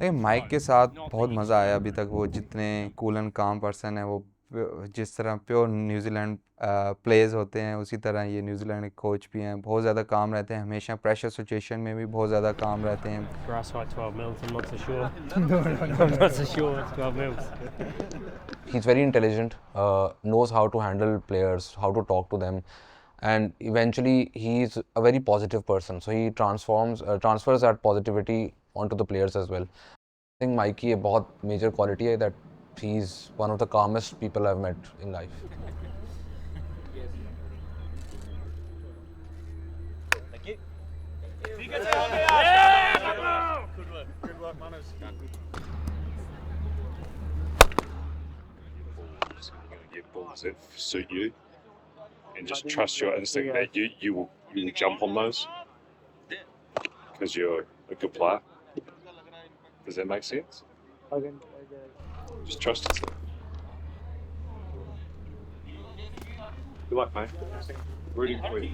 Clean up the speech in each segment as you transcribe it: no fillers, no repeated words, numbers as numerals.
लेकिन माइक के साथ बहुत मज़ा आया अभी तक। वो जितने कूल एंड काम पर्सन है, वो जिस तरह प्योर न्यूजीलैंड प्लेयर्स होते हैं, उसी तरह ये न्यूजीलैंड के कोच भी हैं। बहुत ज़्यादा काम रहते हैं, हमेशा प्रेशर सिचुएशन में भी बहुत ज़्यादा काम रहते हैं। Grass height 12 mils, I'm not so sure. No, I'm not so sure it's 12 mils. He's very intelligent, knows how to handle players, how to talk to them, and eventually he's a very positive person. So he transfers that positivity onto the players as well. I think Mikey a बहुत major quality है that he's one of the calmest people I've met in life. Thank you. Good work, Manos. Your balls that suit you, and just trust your instinct that you will jump on those because you're a good player. Does that make sense? Just trust yourself. Good luck, mate. Rooting for you.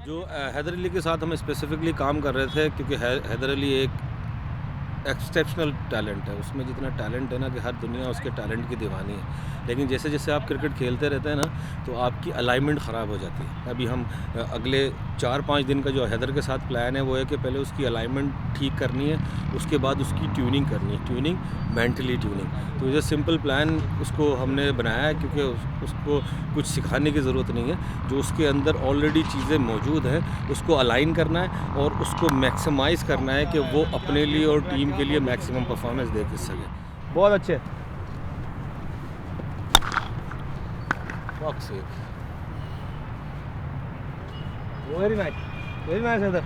जो हैदर अली के साथ हम specifically काम कर रहे थे, क्योंकि हैदर अली एक एक्सेप्शनल टैलेंट है। उसमें जितना टैलेंट है ना कि हर दुनिया उसके टैलेंट की दीवानी है। लेकिन जैसे जैसे आप क्रिकेट खेलते रहते हैं ना, तो आपकी अलाइनमेंट ख़राब हो जाती है। अभी हम अगले 4-5 दिन का जो हैदर के साथ प्लान है, वो है कि पहले उसकी अलाइनमेंट ठीक करनी है, उसके बाद उसकी ट्यूनिंग करनी है। Tuning, mentally tuning. तो ये सिंपल प्लान उसको हमने बनाया है, क्योंकि उसको कुछ सिखाने की ज़रूरत नहीं है। जो उसके अंदर ऑलरेडी चीज़ें मौजूद हैं, उसको अलाइन करना है और उसको मैक्सिमाइज़ करना है कि वो अपने लिए और टीम के लिए मैक्सिमम परफॉर्मेंस दे सके। बहुत अच्छे। Very nice Haider.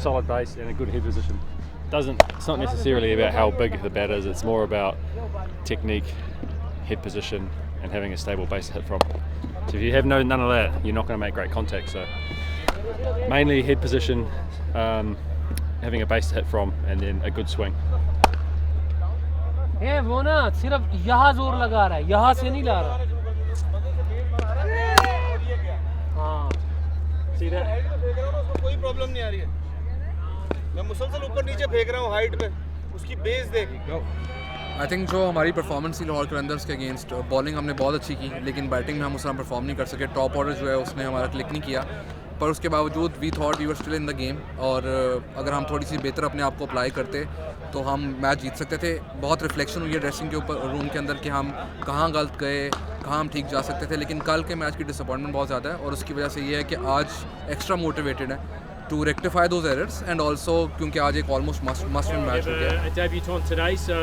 Solid base and a good head position. It's not necessarily about how big the bat is, it's more about technique, head position, and having a stable base to hit from. So if you have none of that, you're not going to make great contact. So mainly head position, having a base to hit from, and then a good swing. ये वो ना सिर्फ यहाँ जोर लगा रहा है, यहाँ से नहीं ला रहा। हाँ। सीधा देख रहा हूँ, उसको कोई प्रॉब्लम नहीं आ रही है। मैं मुसलसल ऊपर नीचे फेंक रहा हूँ हाइट पे, उसकी बेस देख। आई थिंक जो हमारी परफॉर्मेंस थी लाहौर कलंदर्स के अगेंस्ट, बॉलिंग हमने बहुत अच्छी की, लेकिन बैटिंग में हम उस तरह परफॉर्म नहीं कर सके। टॉप ऑर्डर जो है उसने हमारा क्लिक नहीं किया, पर उसके बावजूद we thought we were still in the game. और अगर हम थोड़ी सी बेहतर अपने आप को अप्लाई करते तो हम मैच जीत सकते थे। बहुत रिफ्लेक्शन हुई है ड्रेसिंग के ऊपर, रूम के अंदर, कि हम कहाँ गलत गए, कहाँ हम ठीक जा सकते थे। लेकिन कल के मैच की डिसअपॉइंटमेंट बहुत ज़्यादा है, और उसकी वजह से ये है कि आज एक्स्ट्रा मोटिवेटेड है to rectify those errors, and also क्योंकि आज एक ऑलमोस्ट मस्ट विन मैच हो गया। A debutant today, so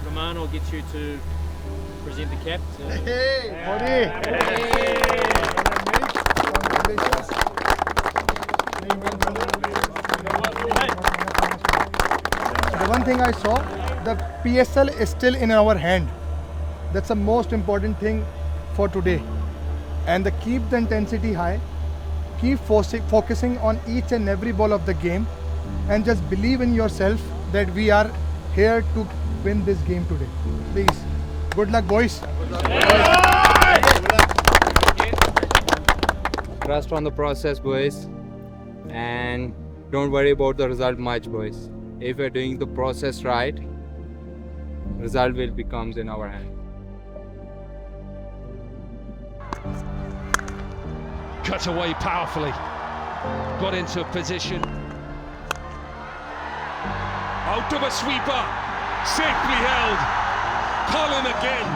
Rahman, I'll get you to present the cap. The one thing I saw, the PSL is still in our hand. That's the most important thing for today. And keep the intensity high, keep focusing on each and every ball of the game, and just believe in yourself that we are here to win this game today. Please. Good luck, boys. Trust on the process, boys, and don't worry about the result much, boys. If we're doing the process right, result will becomes in our hand. Cut away powerfully, got into a position, out of a sweeper, safely held. Colin again,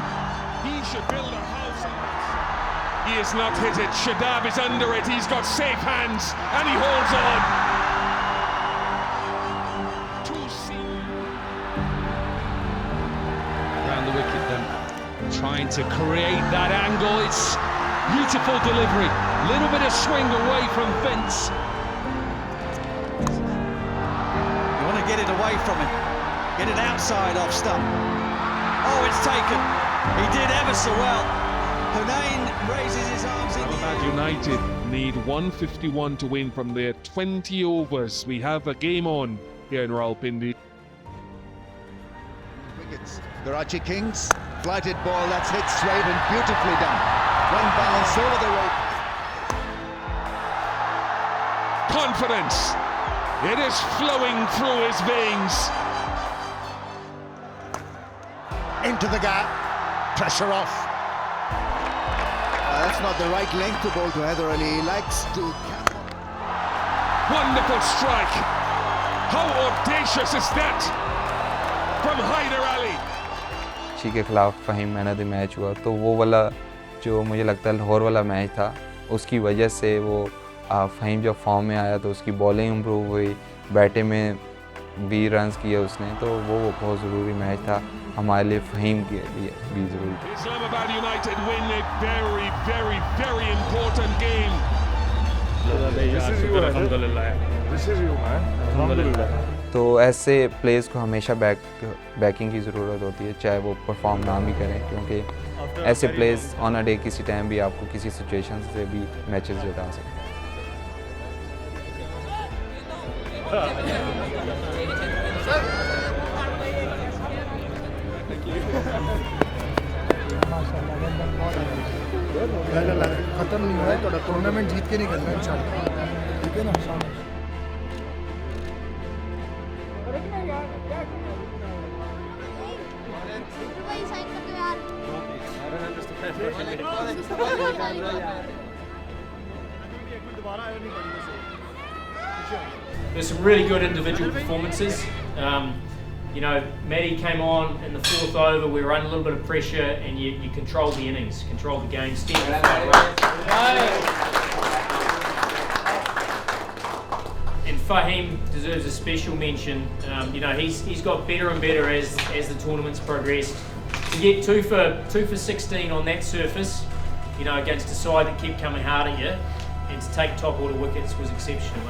he should build a house on this. He has not hit it, Shadab is under it, he's got safe hands and he holds on. Around the wicket then, trying to create that angle. It's beautiful delivery, little bit of swing away from fence. You want to get it away from him, get it outside off stump. Oh, it's taken. He did ever so well. Hunain raises his arms in the air. United need 151 to win from their 20 overs. We have a game on here in Rawalpindi. Wickets. Karachi Kings, flighted ball, that's hit straight and beautifully done. One bounce over the rope. Confidence It is flowing through his veins. Into the gap, pressure off. That's not the right length to bowl to Haider Ali. He likes to. Wonderful strike. How audacious is that from Haider Ali? Karachi के ख़िलाफ़ Faheem man of the match हुआ, तो वो वाला जो मुझे लगता है लाहौर वाला मैच था, उसकी वजह से वो फ़हीम जब फॉर्म में आया तो उसकी बॉलिंग इम्प्रूव हुई, बैटिंग में भी रन्स किए उसने, तो वो बहुत ज़रूरी मैच था हमारे लिए, फ़हीम के लिए भी ज़रूरी था। Islamabad United win a very, very, very important game. तो ऐसे प्लेयर्स को हमेशा बैकिंग की ज़रूरत होती है, चाहे वो परफॉर्म ना भी करें, क्योंकि ऐसे प्लेयर्स ऑन अ डे किसी टाइम भी आपको किसी सिचुएशन से भी मैचेस जिता सकते हैं। खत्म नहीं हुआ है, थोड़ा टूर्नामेंट जीत के निकलना है इंशाल्लाह, ठीक है ना। There's some really good individual performances. You know, Matty came on in the fourth over. We were under a little bit of pressure, and you controlled the innings, controlled the game. And Fahim deserves a special mention. You know, he's got better and better as the tournament's progressed. To get two for 16 on that surface, you know, against a side that kept coming hard at you, and to take top order wickets was exceptional.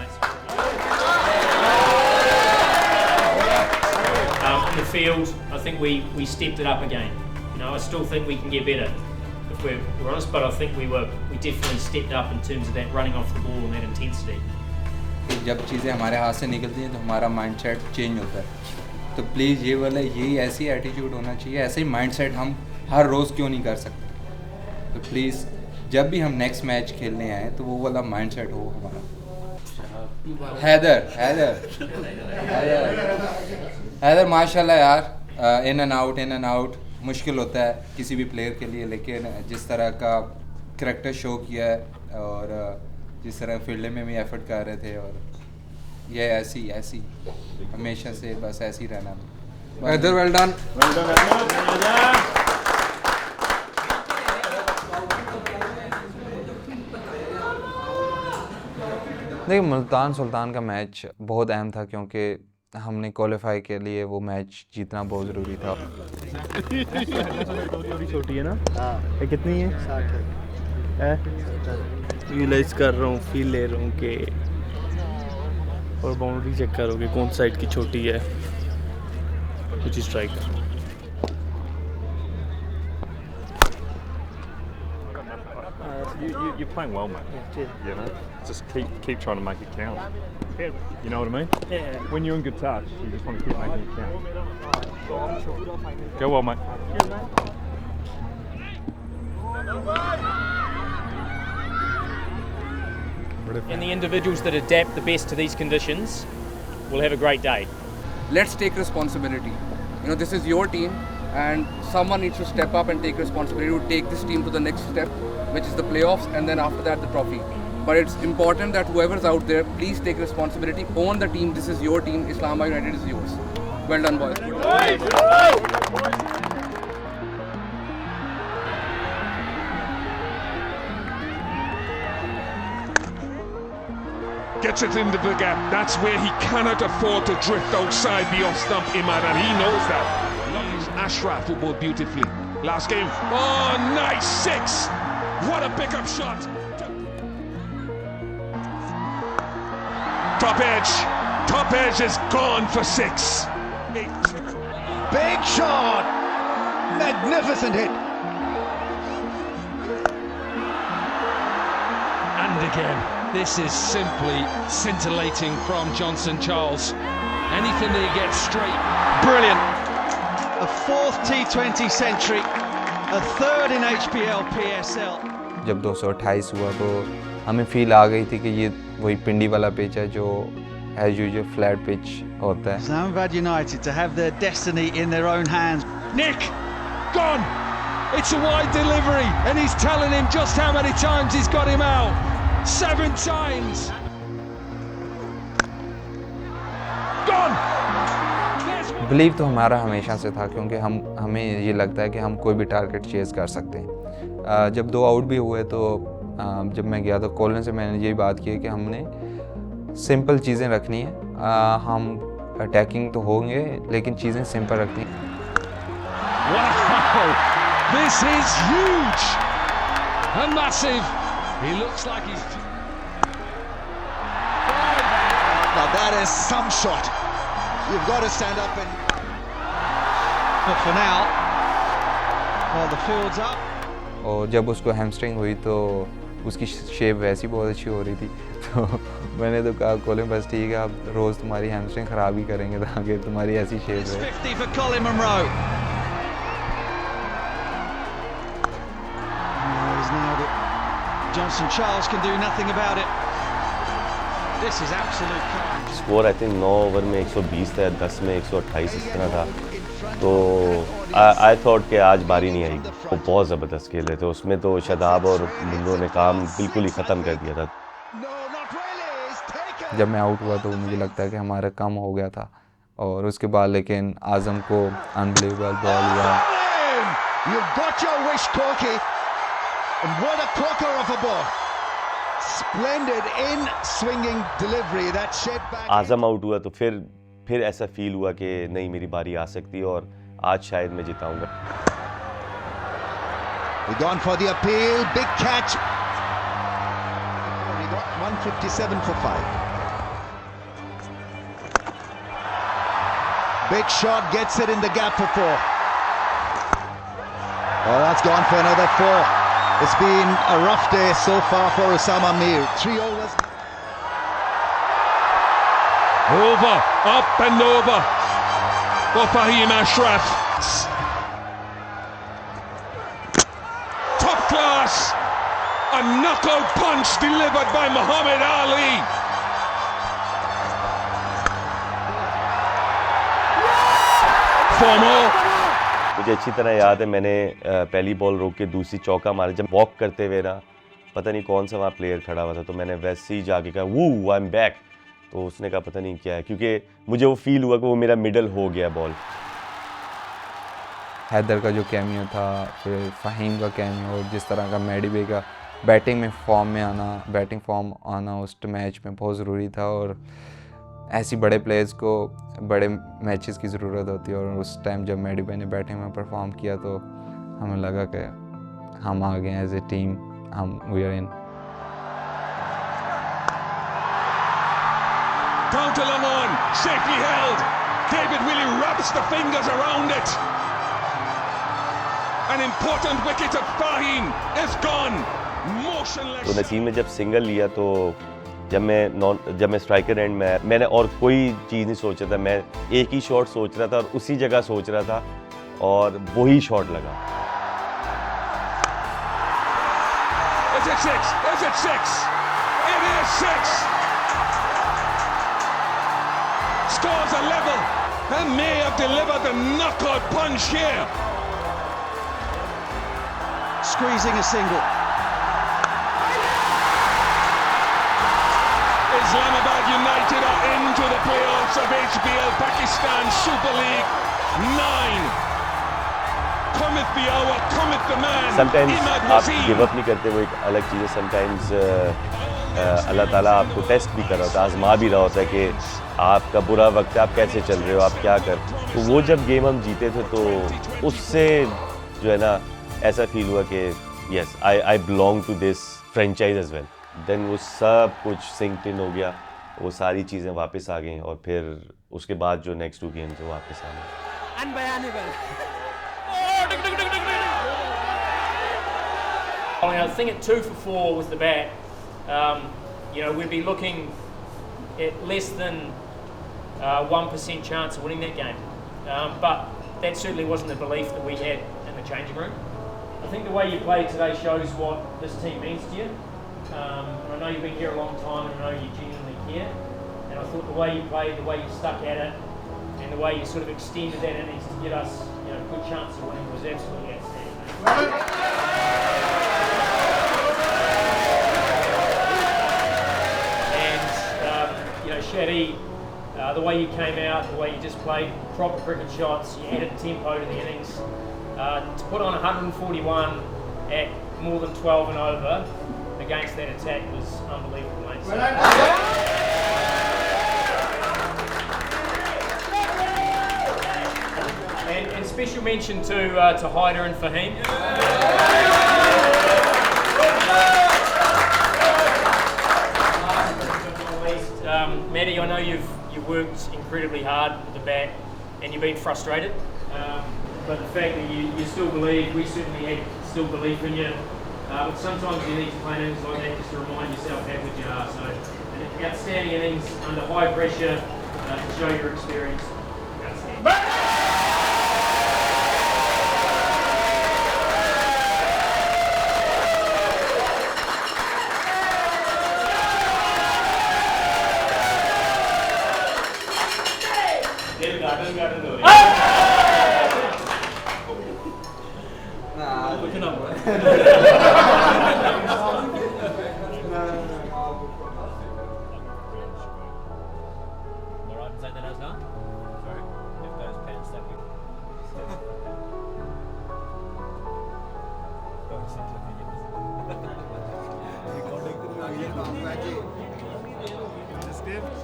In the field, I think we stepped it up again. You know, I still think we can get better, if we're honest, but I think we definitely stepped up in terms of that running off the ball and that intensity. जब चीज़ें हमारे हाथ से निकलती हैं तो हमारा mindset change होता है, तो प्लीज़ ये वाला यही ऐसी एटीट्यूड होना चाहिए, ऐसे ही माइंडसेट हम हर रोज़ क्यों नहीं कर सकते। तो प्लीज़ जब भी हम नेक्स्ट मैच खेलने आए तो वो वाला माइंडसेट हो हमारा। हैदर माशाल्लाह यार, इन एंड आउट मुश्किल होता है किसी भी प्लेयर के लिए, लेकिन जिस तरह का करैक्टर शो किया है और जिस तरह फील्ड में भी एफर्ट कर रहे थे, और ये ऐसी हमेशा से बस ऐसे ही रहना। Haider well done. देखिए, मुल्तान सुल्तान का मैच बहुत अहम था, क्योंकि हमने क्वालिफाई के लिए वो मैच जीतना बहुत ज़रूरी था। छोटी है ना? हाँ। ये कितनी है? 60 है। रियलाइज कर रहा हूँ, फील ले रहा हूँ कि, और बाउंड्री चेक करोगे कौन साइड की छोटी है, कुछ strike. You're playing well, mate. You know, just keep trying to make it count. You know what I mean? Yeah. When you're in good touch, you just want to keep making it count. Go well, mate. And the individuals that adapt the best to these conditions will have a great day. Let's take responsibility. You know, this is your team, and someone needs to step up and take responsibility to take this team to the next step, which is the playoffs, and then after that the trophy. But it's important that whoever's out there, please take responsibility, own the team. This is your team. Islamabad United is yours. Well done, boys. Gets it into the gap. That's where he cannot afford to drift outside the off stump, Imad, and he knows that. Ashraf will bowl beautifully. Last game. Oh, nice 6. What a pickup shot. Top edge. Top edge is gone for 6. Big shot. Magnificent hit. And again. This is simply scintillating from Johnson Charles. Anything that he gets straight. Brilliant. A 4th T20 century, a 3rd in HBL PSL. जब 228 हुआ तो हमें feel आ गई थी कि ये वही पिंडी वाला पिच है जो एज यूजुअल फ्लैट पिच होता है। Islamabad United to have their destiny in their own hands. Nick, gone. It's a wide delivery, and he's telling him just how many times he's got him out. 7 times. Gone. Believe तो हमारा हमेशा से था, क्योंकि हमें ये लगता है कि हम कोई भी टारगेट चेज़ कर सकते हैं। जब 2 आउट भी हुए तो जब मैं गया तो कॉलिन से मैंने यही बात की कि हमने सिंपल चीज़ें रखनी है। हम अटैकिंग तो होंगे लेकिन चीज़ें सिंपल रखनी है। Wow, this is huge and massive. He looks like he's. Now that is some shot. You've got to stand up and. But for now, well, the field's up. और जब उसको हैमस्ट्रिंग हुई तो उसकी शेप वैसी बहुत अच्छी हो रही थी, तो मैंने तो कहा कॉलिन बस ठीक है, आप रोज़ तुम्हारी हैमस्ट्रिंग ख़राब ही करेंगे ताकि तुम्हारी ऐसी शेप है। 50 for Colin Munro. He's nailed it. Johnson Charles can do nothing about it. This is absolute carnage. Score I think 9 over में 120 था, 10 में 128 इस तरह था। तो आई थॉट कि आज बारी नहीं आई। वो बहुत ज़बरदस्त खेल रहे थे, उसमें तो शादाब और मुंडो ने काम बिल्कुल ही ख़त्म कर दिया था। जब मैं आउट हुआ तो मुझे लगता है कि हमारा कम हो गया था, और उसके बाद लेकिन आज़म को अनबिलीवेबल बॉल हुआ। You've got your wish, Corky, and what a corker of a ball! Splendid in swinging delivery that shed back. Azam out हुआ तो फिर ऐसा फील हुआ कि नहीं मेरी बारी आ सकती है और आज शायद मैं जिताऊंगा। He gone for the appeal, big catch. He got 157 for 5. Big shot, gets it in the gap for 4. Oh, that's gone for another 4. It's been a rough day so far for Osama Mir. 3 overs. Over, up and over for Fahim Ashraf. Top class, a knockout punch delivered by Muhammad Ali. For more. मुझे अच्छी तरह याद है, मैंने पहली ball रोक के दूसरी चौका मारा। जब वॉक करते हुए ना पता नहीं कौन सा वहाँ प्लेयर खड़ा हुआ था, तो मैंने वैसे ही जाके कहा वू आई एम बैक। तो उसने कहा पता नहीं क्या है, क्योंकि मुझे वो फील हुआ कि वो मेरा मिडल हो गया बॉल। हैदर का जो कैमियो था, फिर फ़हीम का कैमियो, और जिस तरह का मैडी बे का बैटिंग फॉर्म आना उस मैच में बहुत ज़रूरी था। और ऐसी बड़े प्लेयर्स को बड़े मैचेस की ज़रूरत होती है, और उस टाइम जब मैडी बे ने बैटिंग में परफॉर्म किया तो हमें लगा कि हम आ गए as a team, we are in. Counter long on, safely held. David Willey wraps the fingers around it. An important wicket of Fahim is gone. Motionless. तो नसीम ने जब सिंगल लिया तो जब मैं स्ट्राइकर एंड में मैंने और कोई चीज़ नहीं सोच रहा था, मैं एक ही शॉट सोच रहा था और उसी जगह सोच रहा था और वही शॉट लगा। Is it 6? Is it 6? It is 6. Scores a level and may have delivered the knockout punch here. Squeezing a single. Islamabad United are into the playoffs of HBL Pakistan Super League 9. Cometh the hour, cometh the man. Sometimes आप give up नहीं करते, वो एक अलग चीज़ है। Sometimes अल्लाह ताला आपको test भी कर रहा होता है, आजमा भी रहा होता है कि आपका बुरा वक्त है, आप कैसे चल रहे हो, आप क्या कर। तो वो जब गेम हम जीते थे तो उससे जो है ना ऐसा फील हुआ कि yes I belong to this franchise as well. Then वो सब कुछ सिंक्ड इन हो गया, वो सारी चीज़ें वापस आ गई, और फिर उसके बाद जो नेक्स्ट 2 गेम्स है वापस आ गए। I think at 2 for 4 with the bat, we'd be looking at less than 1% chance of winning that game. But that certainly wasn't the belief that we had in the changing room. I think the way you played today shows what this team means to you. And I know you've been here a long time, and I know you genuinely care. And I thought the way you played, the way you stuck at it, and the way you sort of extended that innings to get us, a good chance of winning was absolutely outstanding. And Shaddy, the way you came out, the way you just played proper cricket shots, you added tempo to the innings. To put on 141 at more than 12 and over against that attack was unbelievable, mate. And special mention to Haider and Fahim. Matty, I know you've worked incredibly hard with the bat and you've been frustrated, but the fact that you still believe, we certainly had still belief in you, but sometimes you need to play innings like that just to remind yourself how good you are. So an outstanding innings under high pressure to show your experience. Outstanding.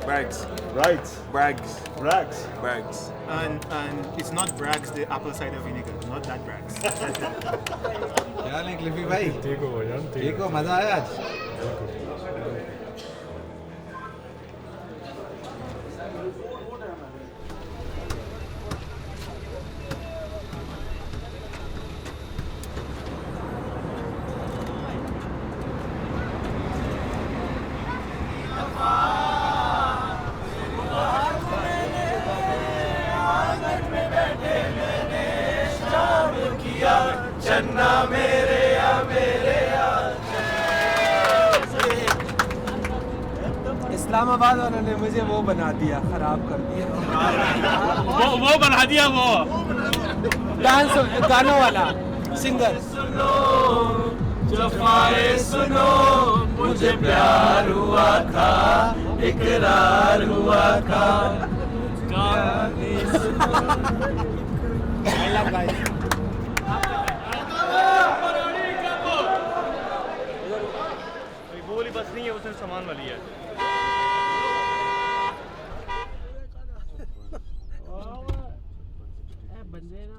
Brags. Right. Brags. Brags. Brags. And it's not Brags, the apple cider vinegar, not that Brags. क्या हाल है क्लिफी भाई? ठीक हो यार, ठीक हो, मजा आया आज? चन्ना मेरे या इस्लामाबाद वालों ने मुझे वो बना दिया, खराब कर दिया। वो बना दिया वो डांस गानों वाला सिंगर। सुनो जफाए सुनो, मुझे प्यार हुआ था, इकरार हुआ था। वो वाली बस नहीं है, उसने सामान वाली है। बंदे ना